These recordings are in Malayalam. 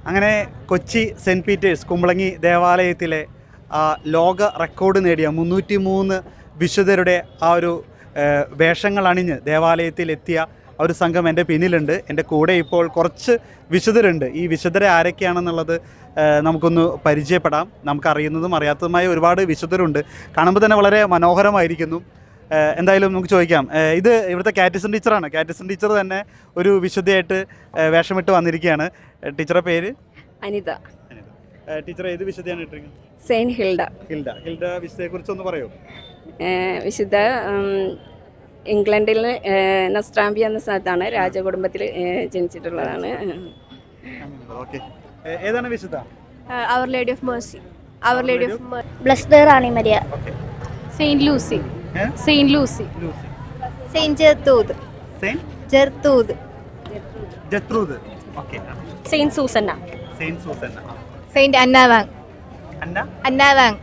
അങ്ങനെ കൊച്ചി സെൻറ്റ് പീറ്റേഴ്സ് കുമ്പളങ്ങി ദേവാലയത്തിലെ ലോക റെക്കോർഡ് നേടിയ 303 വിശുദ്ധരുടെ ആ ഒരു വേഷങ്ങൾ അണിഞ്ഞ് ദേവാലയത്തിലെത്തിയ ആ ഒരു സംഘം എൻ്റെ പിന്നിലുണ്ട്. എൻ്റെ കൂടെ ഇപ്പോൾ കുറച്ച് വിശുദ്ധരുണ്ട്. ഈ വിശുദ്ധരെ ആരൊക്കെയാണെന്നുള്ളത് നമുക്കൊന്ന് പരിചയപ്പെടാം. നമുക്കറിയുന്നതും അറിയാത്തതുമായ ഒരുപാട് വിശുദ്ധരുണ്ട്. കാണുമ്പോൾ തന്നെ വളരെ മനോഹരമായിരിക്കുന്നു. എന്തായാലും നമുക്ക് ചോദിക്കാം. ഇത് ഇവിടുത്തെ കാറ്റസിൻ ടീച്ചറാണ്. കാറ്റസിൻ ടീച്ചർ തന്നെ ഒരു വിശുദ്ധയായിട്ട് വേഷമിട്ട് വന്നിരിക്കുകയാണ്. ടീച്ചറുടെ പേര് അനിത. ടീച്ചർ ഏത് വിശുദ്ധയാണ് ഇട്ടിരിക്കുന്നത്? Saint Hilda. ഹിൽഡ വിശുദ്ധയെക്കുറിച്ച് ഒന്ന് പറയൂ. വിശുദ്ധ ഇംഗ്ലണ്ടിൽ നസ്ട്രാംബി എന്ന സ്ഥലത്താണ് രാജകുടുംബത്തിൽ ജനിച്ചിട്ടുള്ളതാണ്. ഏതാണ് വിശുദ്ധ? അവർ ലേഡി ഓഫ് മേഴ്സി. അവർ lady of blessed Rani Maria. Saint Lucy. Saint Lucy. Saint Gertrude. Gertrude. Gertrude. Okay. Saint Susanna. Saint Susanna. Saint Anna Wang. Anna Wang.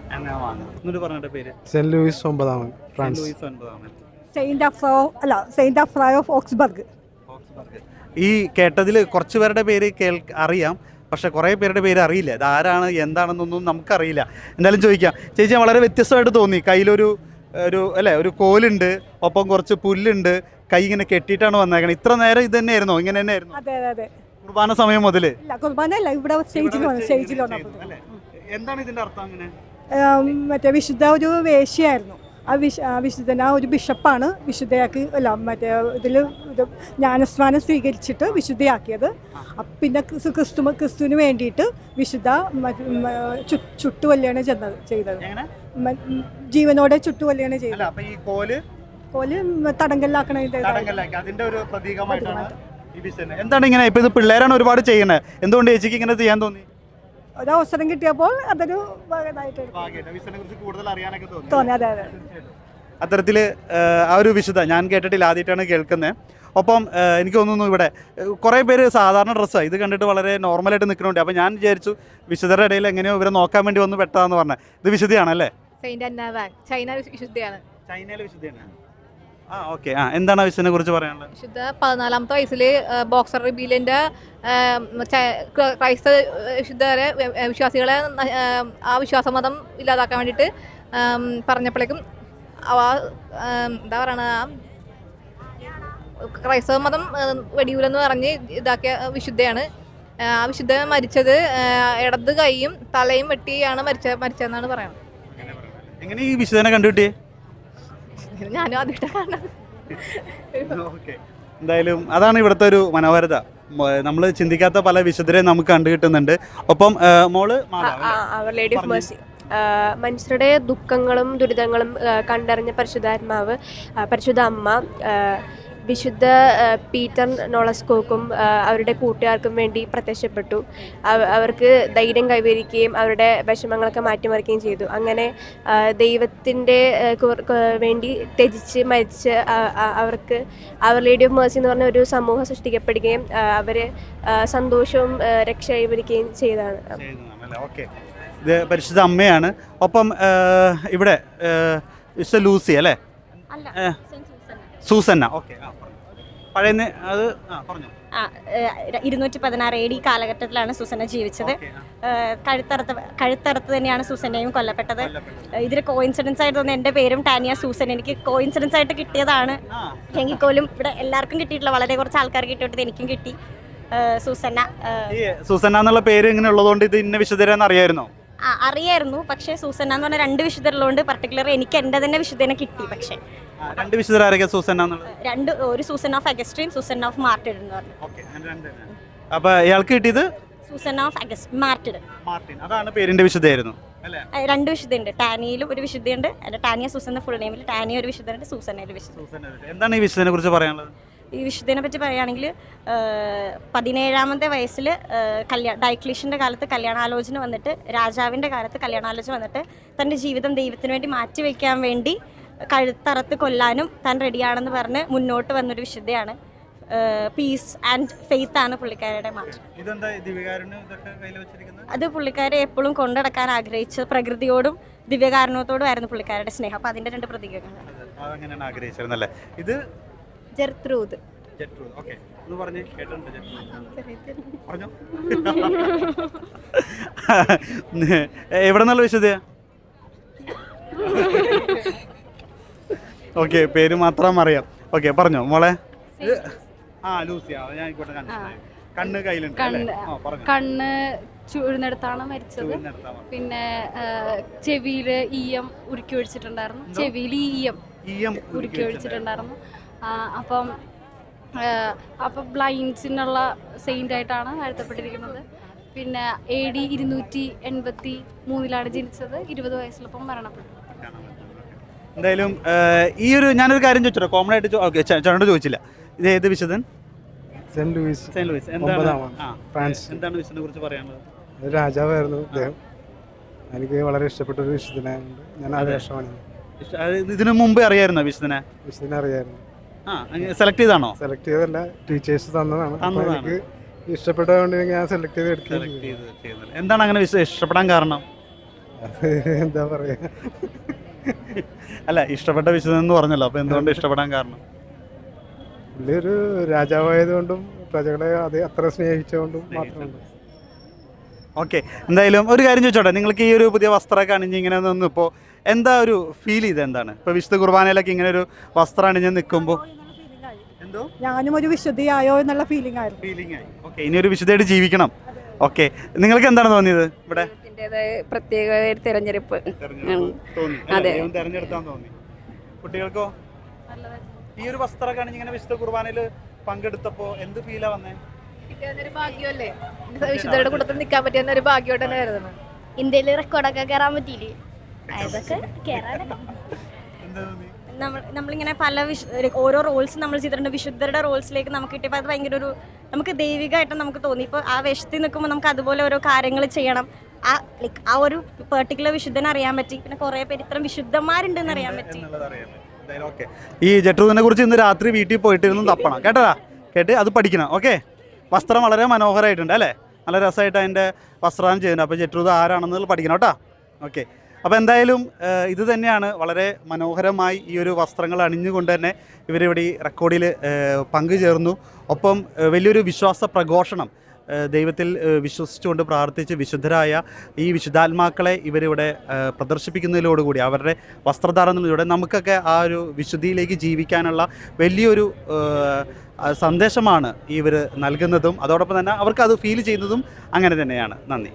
എന്നോട് പറഞ്ഞ പേര്? സെന്റ് ലൂയിസ് ഒമ്പതാമൻ, France. Saint Afra of Augsburg. ഈ കേട്ടതിൽ കുറച്ച് പേരുടെ പേര് അറിയാം, പക്ഷെ കുറേ പേരുടെ പേര് അറിയില്ല. ഇത് ആരാണ് എന്താണെന്നൊന്നും നമുക്കറിയില്ല. എന്തായാലും ചോദിക്കാം. ചേച്ചി വളരെ വ്യത്യസ്തമായിട്ട് തോന്നി. കയ്യിലൊരു ഒരു കോലുണ്ട്, ഒപ്പം കുറച്ച് പുല്ലുണ്ട്, കൈ ഇങ്ങനെ കെട്ടിയിട്ടാണ് വന്നേക്കണം. ഇത്ര നേരം ഇത് തന്നെയായിരുന്നോ? ഇങ്ങനെ തന്നെയായിരുന്നു കുർബാന സമയം മുതൽ? എന്താണ് ഇതിന്റെ അർത്ഥം? അങ്ങനെ മറ്റേ വിശുദ്ധ ഒരു വേശ്യയായിരുന്നു. വിശുദ്ധന ഒരു ബിഷപ്പാണ് വിശുദ്ധയാക്കി ഇതിൽ ജ്ഞാനസ്നാനം സ്വീകരിച്ചിട്ട് വിശുദ്ധയാക്കിയത്. പിന്നെ ക്രിസ്തുവിന് വേണ്ടിയിട്ട് വിശുദ്ധ ചുട്ടുവല്യാണ് ചെയ്തത്. ജീവനോടെ ചുട്ടുവല്യാണ് ചെയ്തത്. കോല് തടങ്കല്ലാക്കണ അതിന്റെ ഒരു പ്രതീകമായിട്ടാണ്. എന്താണ് ഇങ്ങനെ ഇപ്പൊ ഇത് പിള്ളേരാണ് ഒരുപാട് ചെയ്യുന്നത്, എന്തുകൊണ്ട് ചേച്ചിക്ക് ഇങ്ങനെ ചെയ്യാൻ തോന്നി? ഒരവസരം കിട്ടിയപ്പോൾ അതൊരു തോന്നി. അതെ അതെ. അത്തരത്തിൽ ആ ഒരു വിശുദ്ധ ഞാൻ കേട്ടിട്ടില്ല, ആദ്യമായിട്ടാണ് കേൾക്കുന്നത്. ഒപ്പം എനിക്ക് തോന്നുന്നു ഇവിടെ കുറേ പേര് സാധാരണ ഡ്രസ്സാണ്. ഇത് കണ്ടിട്ട് വളരെ നോർമലായിട്ട് നിൽക്കുന്നുണ്ട്. അപ്പോൾ ഞാൻ വിചാരിച്ചു വിശുദ്ധരുടെ ഇടയിൽ എങ്ങനെയോ ഇവരെ നോക്കാൻ വേണ്ടി വന്ന് പെട്ടതാന്ന് പറഞ്ഞത്. ഇത് വിശുദ്ധയാണല്ലേ? ചൈനയിലെ വിശുദ്ധയാണ്. ചൈനയിലെ വിശുദ്ധയാണ്. ഓക്കെ. എന്താണ് വിശുദ്ധനെ കുറിച്ച് പറയാനുള്ളത്? വിശുദ്ധ 14ാമത്തെ വയസ്സിൽ ബോക്സർ റിബീലിന്റെ ക്രൈസ്തവ വിശുദ്ധരെ വിശ്വാസികളെ ആ വിശ്വാസമതം ഇല്ലാതാക്കാൻ വേണ്ടിയിട്ട് പറഞ്ഞപ്പോഴേക്കും എന്താ പറയണ, ക്രൈസ്തവ മതം വെടിയൂലെന്ന് പറഞ്ഞ് ഇതാക്കിയ വിശുദ്ധയാണ്. ആ വിശുദ്ധ മരിച്ചത് ഇടത് കൈയും തലയും വെട്ടിയാണ് മരിച്ചതെന്നാണ് പറയുന്നത്. എങ്ങനെ ഈ വിശുദ്ധനെ കണ്ടുകിട്ടിയേ? ഞാനും ആദ്യമായിട്ട് കാണുന്നത്. എന്തായാലും അതാണ് ഇവിടുത്തെ ഒരു മനോഹരത. നമ്മൾ ചിന്തിക്കാത്ത പല വിശുദ്ധരെ നമുക്ക് കണ്ടു കിട്ടുന്നുണ്ട്. ഒപ്പം മോള് അവർ ലേഡി ഓഫ് മേഴ്സി. മനുഷ്യരുടെ ദുഃഖങ്ങളും ദുരിതങ്ങളും കണ്ടറിഞ്ഞ പരിശുദ്ധാത്മാവ്, പരിശുദ്ധ അമ്മ വിശുദ്ധ പീറ്റർ നോളസ്കോക്കും അവരുടെ കൂട്ടുകാർക്കും വേണ്ടി പ്രത്യക്ഷപ്പെട്ടു. അവർക്ക് ധൈര്യം കൈവരിക്കുകയും അവരുടെ വിഷമങ്ങളൊക്കെ മാറ്റിമറിക്കുകയും ചെയ്തു. അങ്ങനെ ദൈവത്തിൻ്റെ വേണ്ടി ത്യജിച്ച് മരിച്ച് അവർക്ക് അവർ ലേഡി ഓഫ് മേഴ്സി എന്ന് പറഞ്ഞ ഒരു സമൂഹം സൃഷ്ടിക്കപ്പെടുകയും അവർ സന്തോഷവും രക്ഷ കൈവരിക്കുകയും ചെയ്തതാണ്. ഇത് പരിശുദ്ധ അമ്മയാണ്. ഒപ്പം ഇവിടെ വിശുദ്ധ ലൂസി അല്ലേ? സൂസന്ന. ഓക്കെ. പഴയ അത് പറഞ്ഞു. 216 AD കാലഘട്ടത്തിലാണ് സൂസന്ന ജീവിച്ചത്. കഴുത്തറുത്ത് തന്നെയാണ് സൂസന്നയും കൊല്ലപ്പെട്ടത്. ഇതിൽ കോയിൻസിഡൻസ് ആയിട്ട് തോന്നുന്നു എൻ്റെ പേരും ടാനിയ സൂസൻ. എനിക്ക് കോയിൻസിഡൻസ് ആയിട്ട് കിട്ടിയതാണ്. എങ്കിൽ പോലും ഇവിടെ എല്ലാവർക്കും കിട്ടിയിട്ടില്ല, വളരെ കുറച്ച് ആൾക്കാർ കിട്ടിയിട്ട് എനിക്കും കിട്ടി. സൂസന്ന എന്നുള്ള പേര് ഇങ്ങനെ ഉള്ളതുകൊണ്ട് ഇത് ഇന്ന വിശുദ്ധരെന്ന് അറിയായിരുന്നോ? അറിയായിരുന്നു, പക്ഷേ സൂസന്ന എന്ന് പറഞ്ഞ 2 വിശുദ്ധരുള്ളതുകൊണ്ട് പർട്ടിക്കുലർ എനിക്ക് എൻ്റെ തന്നെ വിശുദ്ധനെ കിട്ടി. പക്ഷേ 2 വിശുദ്ധരാരൊക്കെ സൂസന്ന? ഒരു Susan of Augustine, Susan of Martin എന്ന് പറഞ്ഞു. അപ്പൊ ഇയാൾക്ക് കിട്ടിയത് സൂസൻ ഓഫ് മാർട്ടിൻ. അതാണ് പേരിന്റെ വിശുദ്ധയായിരുന്നു അല്ലേ? 2 വിശുദ്ധയുണ്ട്. ടാനിയയിലും ഒരു വിശുദ്ധയുണ്ട്. ടാനിയ സൂസന്റെ ഫുൾ നെയിമിൽ ടാനിയ ഒരു വിശുദ്ധയുണ്ട്, സൂസന ഒരു വിശുദ്ധ. എന്താണ് ഈ വിശുദ്ധനെ കുറിച്ച് പറയാനുള്ളത്? ഈ വിശുദ്ധനെ പറ്റി പറയുകയാണെങ്കിൽ 17ാമത്തെ വയസ്സിൽ ഡയക്ലീഷ്യൻ്റെ കാലത്ത് കല്യാണാലോചന വന്നിട്ട്, രാജാവിൻ്റെ കാലത്ത് കല്യാണാലോചന വന്നിട്ട് തൻ്റെ ജീവിതം ദൈവത്തിന് വേണ്ടി മാറ്റിവെക്കാൻ വേണ്ടി കഴുത്തറത്ത് കൊല്ലാനും താൻ റെഡിയാണെന്ന് പറഞ്ഞ് മുന്നോട്ട് വന്നൊരു വിശുദ്ധയാണ്. പീസ് ആൻഡ് ഫെയ്ത്ത് ആണ് പുള്ളിക്കാരുടെ മാറ്റം. അത് പുള്ളിക്കാരെ എപ്പോഴും കൊണ്ടുനടക്കാൻ ആഗ്രഹിച്ച പ്രകൃതിയോടും ദിവ്യകാരുണ്യത്തോടും ആയിരുന്നു പുള്ളിക്കാരുടെ സ്നേഹം. അപ്പോൾ അതിൻ്റെ 2 പ്രതീകങ്ങളാണ്. ജെർത്രൂദ്. ജെട്രൂഡ്. ഓക്കെ, ഒന്ന് പറഞ്ഞേ, കേട്ടിട്ടുണ്ട് ജെട്രൂഡ്. പറഞ്ഞോ. എവിടെ നിന്നുള്ള വിശുദ്ധയാ? ഓക്കെ, പേര് മാത്രം അറിയാം. ഓക്കെ, പറഞ്ഞോ മോളെ. ലൂസിയ, ഞാൻ ആയിക്കോട്ടെ. കണ്ണ് കയ്യിലുണ്ട് അല്ലേ? കണ്ണ് ചുഴുന്നെടുത്താണ് മരിച്ചത്. പിന്നെ ചെവിയില് ഈയം ഉരുക്കി ഒഴിച്ചിട്ടുണ്ടായിരുന്നു. ചെവിയിൽ ഈയം ഉരുക്കി ഒഴിച്ചിട്ടുണ്ടായിരുന്നു. അപ്പം ബ്ലൈൻഡ്സിനുള്ള സെയിൻ്റ് ആയിട്ടാണ് വാഴ്ത്തപ്പെട്ടിരിക്കുന്നത്. പിന്നെ AD 283 ജനിച്ചത്. 20 വയസ്സിലപ്പം മരണപ്പെട്ടു. എന്തായാലും ഈ ഒരു ഞാനൊരു കാര്യം ചോദിച്ചോ, കോമൺ ആയിട്ട്. ഓക്കെ, ചേട്ടനോട് ചോദിച്ചില്ല. ഇത് ഏത് വിശുദ്ധൻ? Saint Louis. എന്താണ് ഫ്രാൻസ്. എന്താണ് വിശുദ്ധനെ കുറിച്ച് പറയാനുള്ളത്? ഒരു രാജാവായിരുന്നു അദ്ദേഹം. എനിക്ക് വളരെ ഇഷ്ടപ്പെട്ട ഒരു വിശുദ്ധനായതുകൊണ്ട് ഞാൻ ആ വേഷമാണ്. ഇതിനു മുമ്പ് അറിയായിരുന്നോ വിശുദ്ധനെ? വിശുദ്ധനെ അറിയായിരുന്നു. സെലക്ട് ചെയ്താണോ? സെലക്ട് ചെയ്തല്ല, ടീച്ചേഴ്സ് തന്നതാണ്. എനിക്ക് ഇഷ്ടപ്പെട്ടതുകൊണ്ട് ഞാൻ സെലക്ട് ചെയ്ത് എടുക്കുന്നത്. എന്താണ് അങ്ങനെ ഇഷ്ടപ്പെടാൻ കാരണം? എന്താ പറയാ, അല്ല, ഇഷ്ടപ്പെട്ട വിശുദ്ധൻ എന്ന് പറഞ്ഞല്ലോ, അപ്പൊ എന്തുകൊണ്ട് ഇഷ്ടപ്പെടാൻ കാരണം? പുള്ളി ഒരു രാജാവായതുകൊണ്ടും പ്രജകളെ അത്ര സ്നേഹിച്ചുകൊണ്ടും മാത്രമുണ്ട്. ഓക്കെ, എന്തായാലും ഒരു കാര്യം ചോദിച്ചോട്ടെ, നിങ്ങൾക്ക് ഈ ഒരു പുതിയ വസ്ത്രമൊക്കെ അണിഞ്ഞ് ഇങ്ങനെ നിന്ന് ഇപ്പോൾ എന്താ ഒരു ഫീൽ ചെയ്ത്? എന്താണ് ഇപ്പോൾ വിശുദ്ധ കുർബാനയിലൊക്കെ ഇങ്ങനെ ഒരു വസ്ത്രം അണിഞ്ഞ് നിൽക്കുമ്പോൾ? എന്തോ ഞാനും ഒരു വിശുദ്ധിയായോ എന്നുള്ള ഫീലിംഗ് ആയിരുന്നു. ഫീലിംഗ് ആയി. ഓക്കെ, ഇനി ഒരു വിശുദ്ധമായിട്ട് ജീവിക്കണം. ഓക്കെ, നിങ്ങൾക്ക് എന്താണ് തോന്നിയത് ഇവിടെ? പ്രത്യേക ഒരു തിരഞ്ഞെടുപ്പ് അതെ, തെരഞ്ഞെടുത്താൻ തോന്നി. കുട്ടികൾക്കോ ഈ ഒരു വസ്ത്രമൊക്കെ അണിഞ്ഞ് ഇങ്ങനെ വിശുദ്ധ കുർബാനയിൽ പങ്കെടുത്തപ്പോൾ എന്ത് ഫീലാ വന്നേ? ഭാഗ്യമല്ലേ, വിശുദ്ധരുടെ കൂട്ടത്തിൽ നിൽക്കാൻ പറ്റിയ ഒരു ഭാഗ്യമായിട്ട് തന്നെ കരുതുന്നു. ഇന്ത്യയിൽ റെക്കോർഡൊക്കെ കയറാൻ പറ്റിയില്ലേ, അതൊക്കെ കയറാനൊക്കെ. നമ്മളിങ്ങനെ പല ഓരോ റോൾസ് നമ്മൾ ചെയ്തിട്ടുണ്ട്. വിശുദ്ധരുടെ റോൾസിലേക്ക് നമുക്ക് കിട്ടിയപ്പോൾ അത് ഭയങ്കര ഒരു നമുക്ക് ദൈവികമായിട്ട് നമുക്ക് തോന്നി. ഇപ്പോൾ ആ വേഷത്തിൽ നിൽക്കുമ്പോൾ നമുക്ക് അതുപോലെ ഓരോ കാര്യങ്ങൾ ചെയ്യണം. ആ ഒരു പെർട്ടിക്കുലർ വിശുദ്ധനെ അറിയാൻ പറ്റി. പിന്നെ കുറേ പേര് ഇത്ര വിശുദ്ധന്മാരുണ്ടെന്ന് അറിയാൻ പറ്റി. ഈ ജെട്രൂദിനെ കുറിച്ച് ഇന്ന് രാത്രി വീട്ടിൽ പോയിട്ടിരുന്ന് തപ്പണം കേട്ടതാ, കേട്ട് അത് പഠിക്കണം. ഓക്കെ, വസ്ത്രം വളരെ മനോഹരമായിട്ടുണ്ട് അല്ലേ, നല്ല രസമായിട്ട് അതിൻ്റെ വസ്ത്രം ചെയ്യുന്നത്. അപ്പോൾ ജെട്രൂദ് ആരാണെന്നുള്ളത് പഠിക്കണം കേട്ടോ. ഓക്കെ, അപ്പോൾ എന്തായാലും ഇത് തന്നെയാണ് വളരെ മനോഹരമായി ഈ ഒരു വസ്ത്രങ്ങൾ അണിഞ്ഞുകൊണ്ട് തന്നെ ഇവരിവിടെ ഈ റെക്കോർഡിൽ പങ്കുചേർന്നു. ഒപ്പം വലിയൊരു വിശ്വാസ പ്രഘോഷണം, ദൈവത്തിൽ വിശ്വസിച്ചുകൊണ്ട് പ്രാർത്ഥിച്ച് വിശുദ്ധരായ ഈ വിശുദ്ധാത്മാക്കളെ ഇവരിവിടെ പ്രദർശിപ്പിക്കുന്നതിലോടുകൂടി അവരുടെ വസ്ത്രധാരണത്തിലൂടെ നമുക്കൊക്കെ ആ ഒരു വിശുദ്ധിയിലേക്ക് ജീവിക്കാനുള്ള വലിയൊരു സന്ദേശമാണ് ഇവർ നൽകുന്നതും അതോടൊപ്പം തന്നെ അവർക്ക് അത് ഫീൽ ചെയ്യുന്നതും അങ്ങനെ തന്നെയാണ്. നന്ദി.